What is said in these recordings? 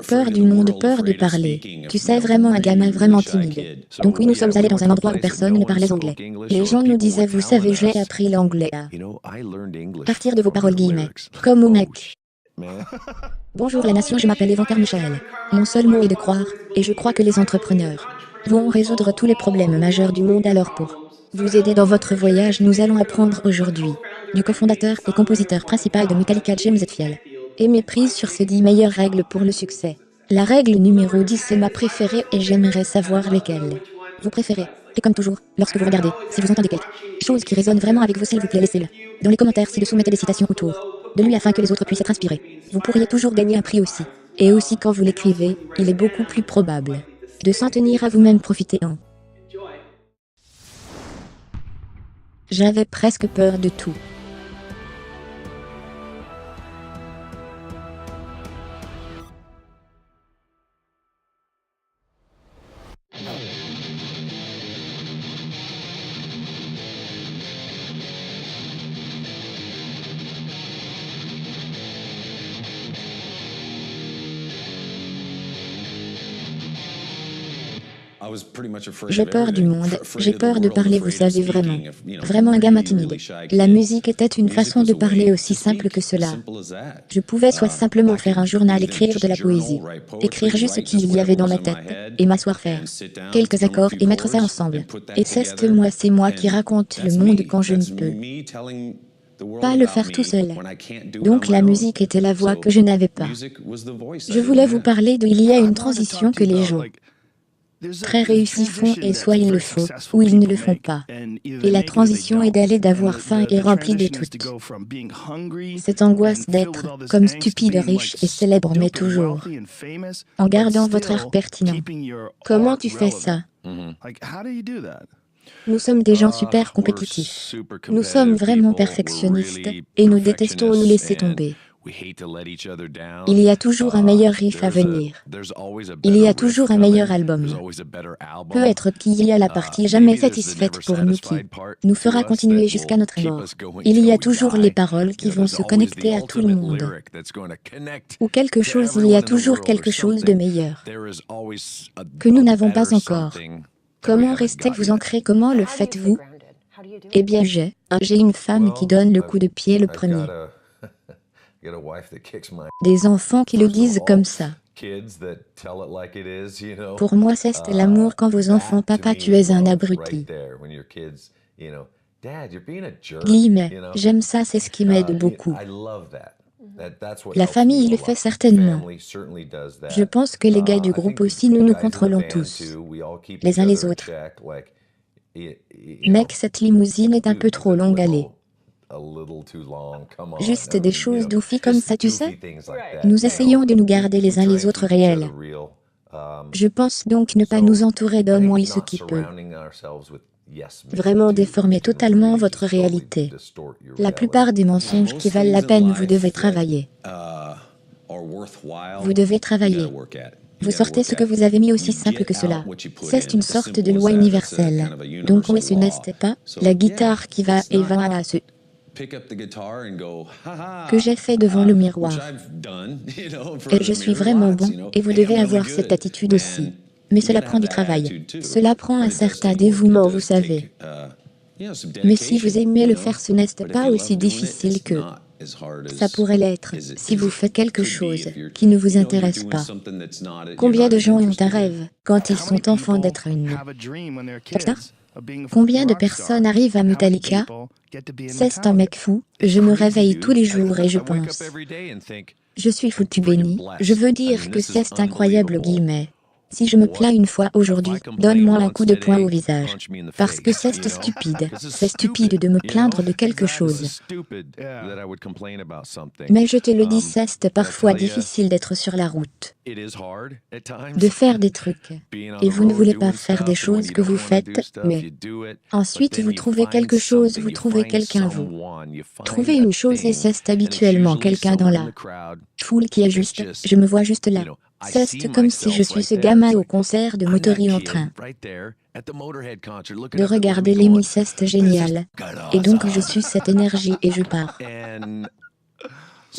Peur du monde, peur de parler. Tu sais, vraiment un gamin vraiment timide. Donc oui, nous sommes allés dans un endroit où personne ne parlait anglais. Les gens nous disaient, vous savez, j'ai appris l'anglais à partir de vos paroles guillemets. Comme au mec. Bonjour la nation, je m'appelle Evan Carmichael. Mon seul mot est de croire, et je crois que les entrepreneurs vont résoudre tous les problèmes majeurs du monde. Alors pour vous aider dans votre voyage, nous allons apprendre aujourd'hui du cofondateur et compositeur principal de Metallica, James Hetfield. Et méprise sur ces 10 meilleures règles pour le succès. La règle numéro 10 est ma préférée et j'aimerais savoir lesquelles vous préférez. Et comme toujours, lorsque vous regardez, si vous entendez quelque chose qui résonne vraiment avec vous, s'il vous plaît, laissez-le dans les commentaires ci-dessous, mettez des citations autour de lui afin que les autres puissent être inspirés. Vous pourriez toujours gagner un prix aussi. Et aussi quand vous l'écrivez, il est beaucoup plus probable de s'en tenir à vous-même. Profitez-en. J'avais presque peur de tout. J'ai peur du monde, j'ai peur de parler, vous savez, vraiment. Vraiment un gamin timide. La musique était une façon de parler aussi simple que cela. Je pouvais soit simplement faire un journal, écrire de la poésie, écrire juste ce qu'il y avait dans ma tête, et m'asseoir faire quelques accords et mettre ça ensemble. Et c'est moi qui raconte le monde quand je ne peux pas le faire tout seul. Donc la musique était la voix que je n'avais pas. Je voulais vous parler de il y a une transition que les gens très réussis font et soit ils le font, ou ils ne le font pas. Et la transition est d'aller d'avoir faim et rempli de toutes cette angoisse d'être comme stupide, riche et célèbre, mais toujours en gardant votre air pertinent. Comment tu fais ça? Nous sommes des gens super compétitifs. Nous sommes vraiment perfectionnistes, et nous détestons nous laisser tomber. Il y a toujours un meilleur riff à venir. Il y a toujours un meilleur album. Peut être qu'il y a la partie jamais satisfaite pour nous qui nous fera continuer jusqu'à notre mort. Il y a toujours les paroles qui vont se connecter à tout le monde. Ou quelque chose, il y a toujours quelque chose de meilleur que nous n'avons pas encore. Comment restez-vous ancré? Comment le faites-vous? Eh bien, j'ai une femme qui donne le coup de pied le premier. Des enfants qui le disent comme ça. Pour moi, c'est l'amour quand vos enfants, papa, tu es un abruti. Guillemets, j'aime ça, c'est ce qui m'aide beaucoup. La famille le fait certainement. Je pense que les gars du groupe aussi, nous nous contrôlons tous, les uns les autres. Mec, cette limousine est un peu trop longue, allez. Juste des choses doufy comme ça, tu sais. Nous essayons de nous garder les uns les autres réels. Je pense donc ne pas nous entourer d'hommes, oui, ce qui peut vraiment déformer totalement votre réalité. La plupart des mensonges qui valent la peine, vous devez travailler. Vous devez travailler. Vous sortez ce que vous avez mis, aussi simple que cela. C'est une sorte de loi universelle. Donc oui, ce n'est pas la guitare qui va et va à ce que j'ai fait devant le miroir. Et je suis vraiment bon, et vous devez avoir cette attitude aussi. Mais cela prend du travail. Cela prend un certain dévouement, vous savez. Mais si vous aimez le faire, ce n'est pas aussi difficile que ça pourrait l'être si vous faites quelque chose qui ne vous intéresse pas. Combien de gens ont un rêve quand ils sont enfants d'être une popstar? Combien de personnes arrivent à Metallica? C'est un mec fou, je me réveille tous les jours et je pense, je suis foutu béni, je veux dire que c'est incroyable, guillemets. Si je me plains une fois aujourd'hui, donne-moi un coup de poing au visage. Parce que c'est stupide de me plaindre de quelque chose. Mais je te le dis, c'est parfois difficile d'être sur la route, de faire des trucs. Et vous ne voulez pas faire des choses que vous faites, mais ensuite vous trouvez quelque chose, vous trouvez quelqu'un, vous trouvez une chose et c'est habituellement quelqu'un dans la foule qui est juste, je me vois juste là. C'est comme si je suis ce gamin au concert de Motorhead en train de regarder les c'est génial. Et donc je suis cette énergie et je pars.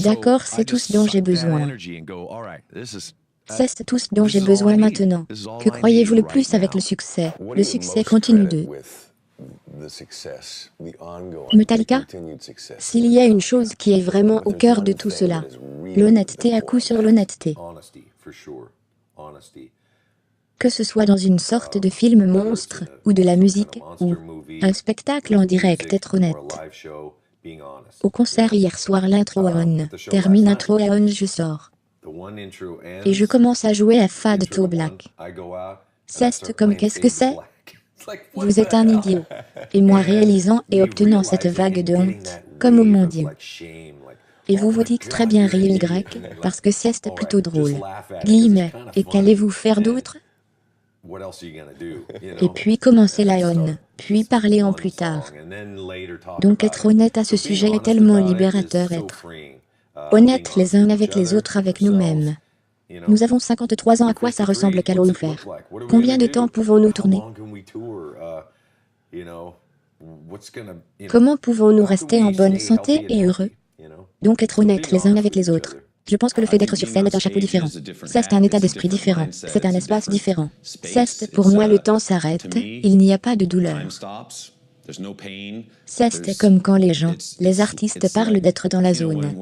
D'accord, c'est tout ce dont j'ai besoin. C'est tout ce dont j'ai besoin maintenant. Que croyez-vous le plus avec le succès? Le succès continu de Metallica? S'il y a une chose qui est vraiment au cœur de tout cela, l'honnêteté à coup sur l'honnêteté. Que ce soit dans une sorte de film monstre, ou de la musique, ou un spectacle en direct, être honnête. Au concert hier soir, l'intro à on termine, intro à on, je sors. Et je commence à jouer à Fade to Black. C'est comme qu'est-ce que c'est? Vous êtes un idiot. Et moi réalisant et obtenant cette vague de honte, comme oh mon Dieu. Et vous vous dites très bien rire Y, parce que c'est plutôt drôle. Guillemets, et qu'allez-vous faire d'autre? Et puis commencer la on, puis parler en plus tard. Donc être honnête à ce sujet est tellement libérateur, être honnête les uns avec les autres, avec nous-mêmes. Nous avons 53 ans, à quoi ça ressemble, qu'allons-nous faire? Combien de temps pouvons-nous tourner? Comment pouvons-nous rester en bonne santé et heureux? Donc être honnête les uns avec les autres. Je pense que le fait d'être sur scène est un chapeau différent. C'est un état d'esprit différent. C'est un espace différent. C'est pour moi le temps s'arrête, il n'y a pas de douleur. C'est comme quand les gens, les artistes parlent d'être dans la zone.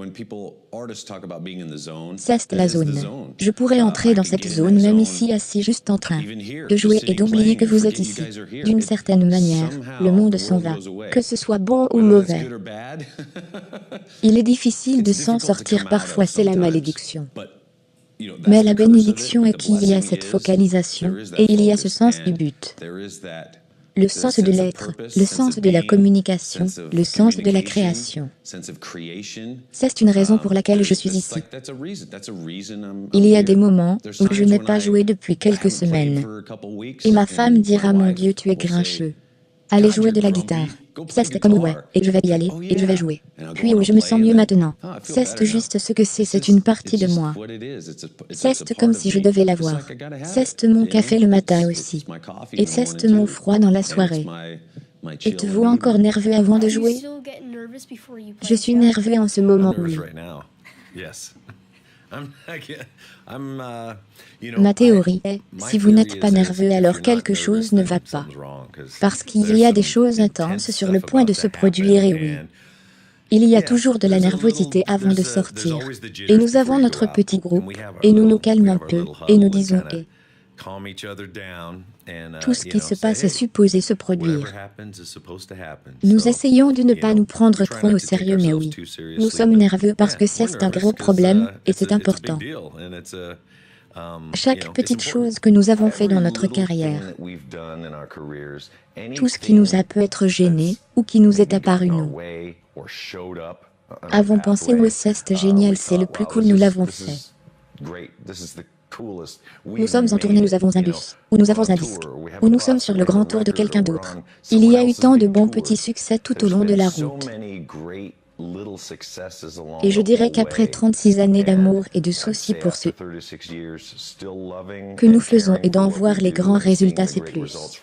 C'est la zone. Je pourrais entrer dans cette zone même ici assis juste en train de jouer et d'oublier que vous êtes ici. D'une certaine manière, le monde s'en va, que ce soit bon ou mauvais. Il est difficile de s'en sortir parfois, c'est la malédiction. Mais la bénédiction est qu'il y a cette focalisation, et il y a ce sens du but. Le sens de l'être, le sens de la communication, le sens de la création. C'est une raison pour laquelle je suis ici. Il y a des moments où je n'ai pas joué depuis quelques semaines. Et ma femme dira, mon Dieu, tu es grincheux. Allez jouer de la guitare. C'est comme ouais, et je vais y aller, et je vais jouer. Puis je me sens mieux maintenant. C'est juste ce que c'est une partie de moi. C'est comme si je devais l'avoir. C'est mon café le matin aussi. Et c'est mon froid dans la soirée. Êtes-vous encore nerveux avant de jouer? Je suis nerveux en ce moment, oui. Ma théorie est, si vous n'êtes pas nerveux, alors quelque chose ne va pas. Parce qu'il y a des choses intenses sur le point de se produire, et oui. Il y a toujours de la nervosité avant de sortir. Et nous avons notre petit groupe, et nous nous calmons un peu, et nous disons et. Tout ce qui se passe est supposé se produire. Nous essayons de ne pas nous prendre trop au sérieux, mais oui. Nous sommes nerveux parce que c'est un gros problème, et c'est important. Chaque petite chose que nous avons fait dans notre carrière, tout ce qui nous a peut être gêné, ou qui nous est apparu nous, avons pensé, oui, c'est génial, c'est le plus cool, nous l'avons fait. Nous sommes en tournée, nous avons un bus, ou nous avons un disque, ou nous sommes sur le grand tour de quelqu'un d'autre. Il y a eu tant de bons petits succès tout au long de la route. Et je dirais qu'après 36 années d'amour et de soucis pour ce que nous faisons et d'en voir les grands résultats, c'est plus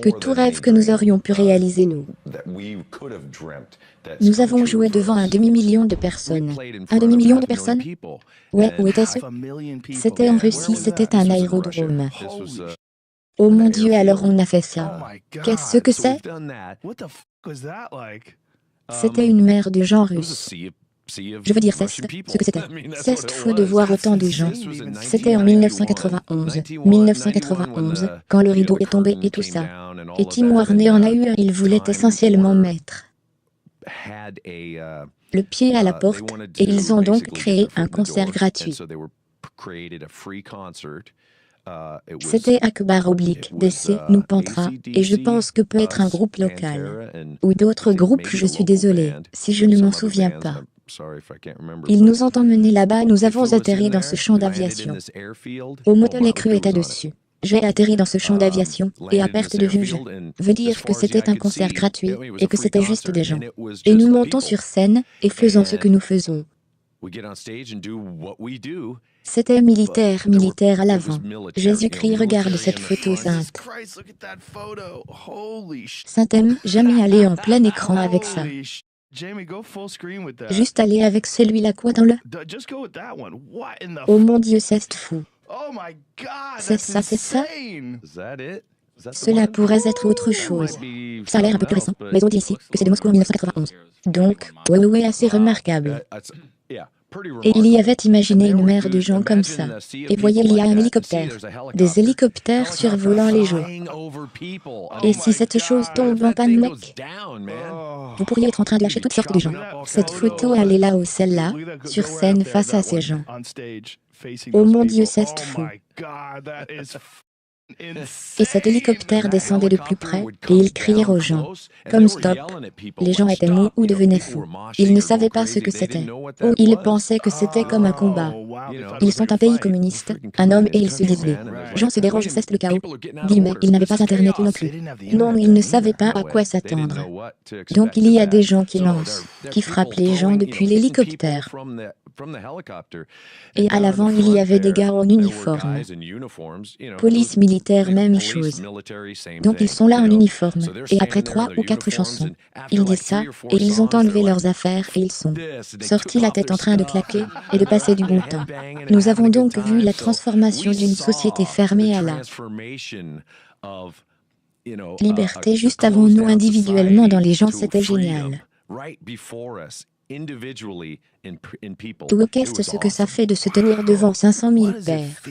que tout rêve que nous aurions pu réaliser, nous. Nous avons joué devant un demi-million de personnes. Un demi-million de personnes? Ouais, où était-ce? C'était en Russie, c'était un aérodrome. Oh mon Dieu, alors on a fait ça. Qu'est-ce que c'est? C'était une mer de gens russes. Je veux dire, c'est ce que c'était. C'est fou de voir autant de gens. C'était en 1991. 1991, quand le rideau est tombé et tout ça. Et Tim Warner en a eu un. Il voulait essentiellement mettre le pied à la porte, et ils ont donc créé un concert gratuit. C'était Akbar oblique DC, nous Pantra, et je pense que peut être un groupe local. Ou d'autres groupes, je suis désolé, si je ne m'en souviens pas. Ils nous ont emmenés là-bas, nous avons atterri dans ce champ d'aviation. Au moto, les crues étaient dessus. J'ai atterri dans ce champ d'aviation, et à perte de vue, je veux dire que c'était un concert gratuit, et que c'était juste des gens. Et nous montons sur scène, et faisons ce que nous faisons. C'était militaire, militaire à l'avant. Jésus-Christ, regarde cette photo sainte. Saint-Thème, jamais allé en plein écran avec ça. Juste aller avec celui-là quoi dans le... Oh mon Dieu, c'est fou. C'est ça, c'est ça. Cela pourrait être autre chose. Ça a l'air un peu plus récent, mais on dit ici que c'est de Moscou en 1991. Donc, ouais, assez remarquable. Et il y avait imaginé une mer de gens comme ça. Et voyez, il y a un hélicoptère. Des hélicoptères survolant les gens. Et si cette chose tombe en panne, mec, vous pourriez être en train de lâcher toutes sortes de gens. Cette photo, elle est là ou celle-là, sur scène face à ces gens. Oh mon Dieu, c'est fou. Et cet hélicoptère descendait de plus près, et il criait aux gens, comme stop. Les gens étaient mous ou devenaient fous. Ils ne savaient pas ce que c'était. Ou ils pensaient que c'était comme un combat. Ils sont un pays communiste, un homme et ils se disent les gens se dérangent, c'est le chaos. Guillemets, ils n'avaient pas internet non plus. Non, ils ne savaient pas à quoi s'attendre. Donc il y a des gens qui lancent, qui frappent les gens depuis l'hélicoptère. Et à l'avant, il y avait des gars en uniforme. Police militaire, même chose. Donc ils sont là en uniforme. Et après 3 ou 4 chansons, ils disent ça, et ils ont enlevé leurs affaires et ils sont sortis la tête en train de claquer et de passer du bon temps. Nous avons donc vu la transformation d'une société fermée à la liberté juste avant nous individuellement dans les gens, c'était génial. Ou qu'est-ce que ça fait de se tenir devant 500 000 pères?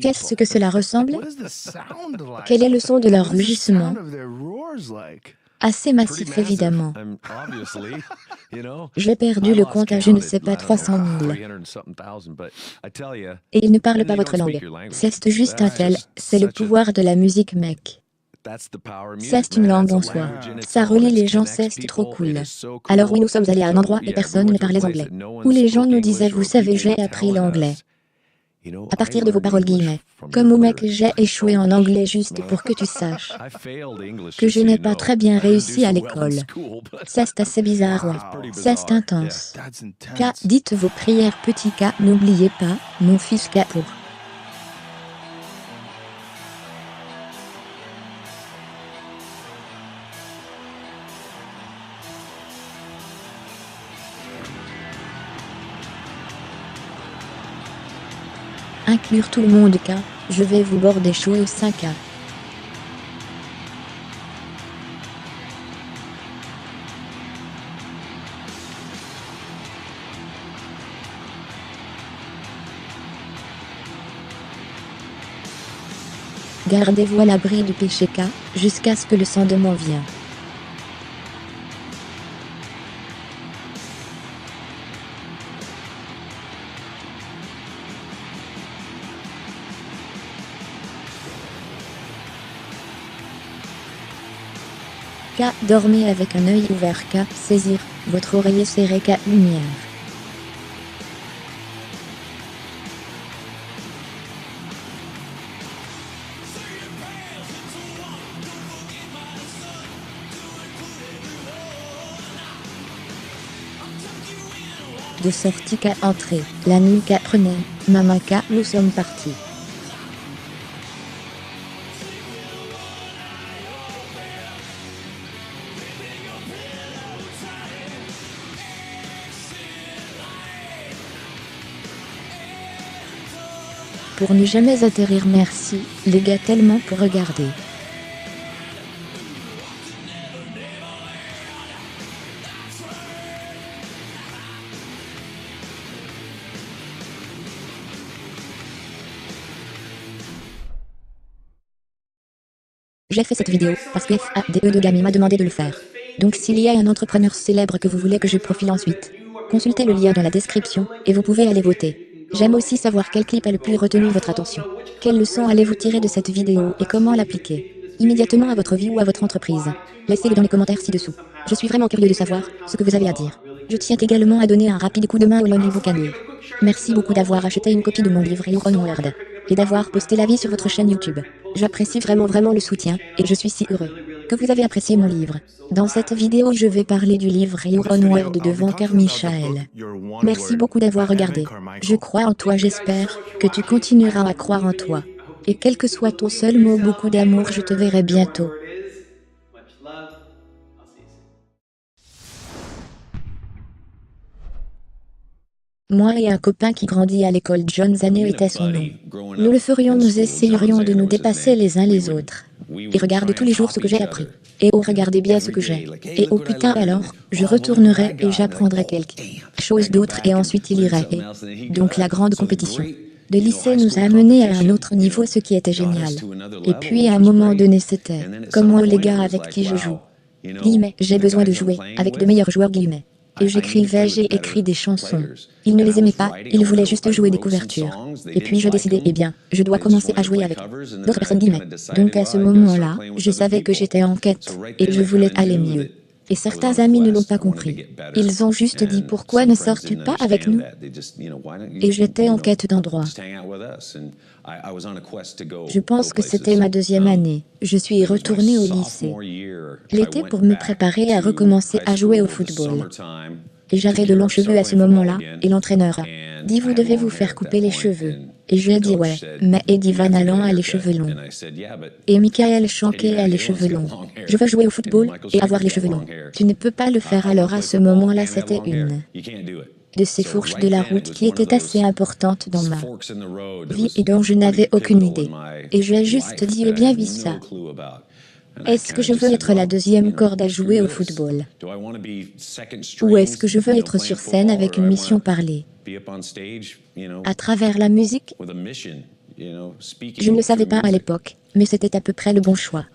Qu'est-ce que cela ressemble? Quel est le son de leur rugissement? Assez massif évidemment. J'ai perdu le compte à je ne sais pas 300 000. Et ils ne parlent pas votre langue. C'est juste un tel, c'est le pouvoir de la musique, mec. C'est une langue en soi. Ça relie les gens, c'est trop cool. Alors oui, nous sommes allés à un endroit et personne ne parlait anglais. Où les gens nous disaient, vous savez, j'ai appris l'anglais. À partir de vos paroles guillemets. Comme au mec, j'ai échoué en anglais juste pour que tu saches que je n'ai pas très bien réussi à l'école. C'est assez bizarre, ouais. C'est intense. K, dites vos prières, petit K, n'oubliez pas, mon fils K pour. Inclure tout le monde K, je vais vous border chaud au 5K. Gardez-vous à l'abri du péché K, jusqu'à ce que le sang de m'en vienne. K, dormez avec un œil ouvert K, saisir, votre oreiller serré K, lumière. De sortie K, entrée, la nuit K, prenez, maman K, nous sommes partis. Pour ne jamais atterrir, merci, les gars, tellement pour regarder. J'ai fait cette vidéo parce que FADE de Gami m'a demandé de le faire. Donc s'il y a un entrepreneur célèbre que vous voulez que je profile ensuite, consultez le lien dans la description et vous pouvez aller voter. J'aime aussi savoir quel clip a le plus retenu votre attention. Quelle leçon allez-vous tirer de cette vidéo et comment l'appliquer immédiatement à votre vie ou à votre entreprise? Laissez-le dans les commentaires ci-dessous. Je suis vraiment curieux de savoir ce que vous avez à dire. Je tiens également à donner un rapide coup de main au Lonely Boucanier. Merci beaucoup d'avoir acheté une copie de mon livre Your Own World et d'avoir posté l'avis sur votre chaîne YouTube. J'apprécie vraiment le soutien, et je suis si heureux que vous avez apprécié mon livre. Dans cette vidéo, je vais parler du livre Your Own World de Vancouver Michael. Merci beaucoup d'avoir regardé. Je crois en toi, j'espère que tu continueras à croire en toi. Et quel que soit ton seul mot, beaucoup d'amour, je te verrai bientôt. Moi et un copain qui grandit à l'école John Zaneau était son nom. Nous le ferions, nous essayerions de nous dépasser les uns les autres. Et regarde tous les jours ce que j'ai appris. Et oh, regardez bien ce que j'ai. Et oh putain alors, je retournerai et j'apprendrai quelque chose d'autre et ensuite il irait. Et donc la grande compétition de lycée nous a amenés à un autre niveau, ce qui était génial. Et puis à un moment donné c'était, comment les gars avec qui je joue. Guillemets, j'ai besoin de jouer avec de meilleurs joueurs guillemets. Et j'écrivais, j'ai écrit des chansons. Ils ne les aimaient pas, ils voulaient juste jouer des couvertures. Et puis je décidais, eh bien, je dois commencer à jouer avec d'autres personnes guillemets. Donc à ce moment-là, je savais que j'étais en quête, et je voulais aller mieux. Et certains amis ne l'ont pas compris. Ils ont juste dit pourquoi ne sors-tu pas avec nous? Et j'étais en quête d'endroit. Je pense que c'était ma deuxième année. Je suis retournée au lycée. L'été pour me préparer à recommencer à jouer au football. Et j'avais de longs cheveux à ce moment-là, et l'entraîneur a dit vous devez vous faire couper les cheveux. Et j'ai dit ouais, mais Eddie Van Halen a les cheveux longs. Et Michael Shanké a les cheveux longs. Je veux jouer au football et avoir les cheveux longs. Tu ne peux pas le faire alors à ce moment-là c'était une de ces fourches de la route qui étaient assez importantes dans ma vie et dont je n'avais aucune idée. Et j'ai juste dit eh bien vis ça. Est-ce que je veux être la deuxième corde à jouer au football? Ou est-ce que je veux être sur scène avec une mission parlée? À travers la musique? Je ne le savais pas à l'époque, mais c'était à peu près le bon choix.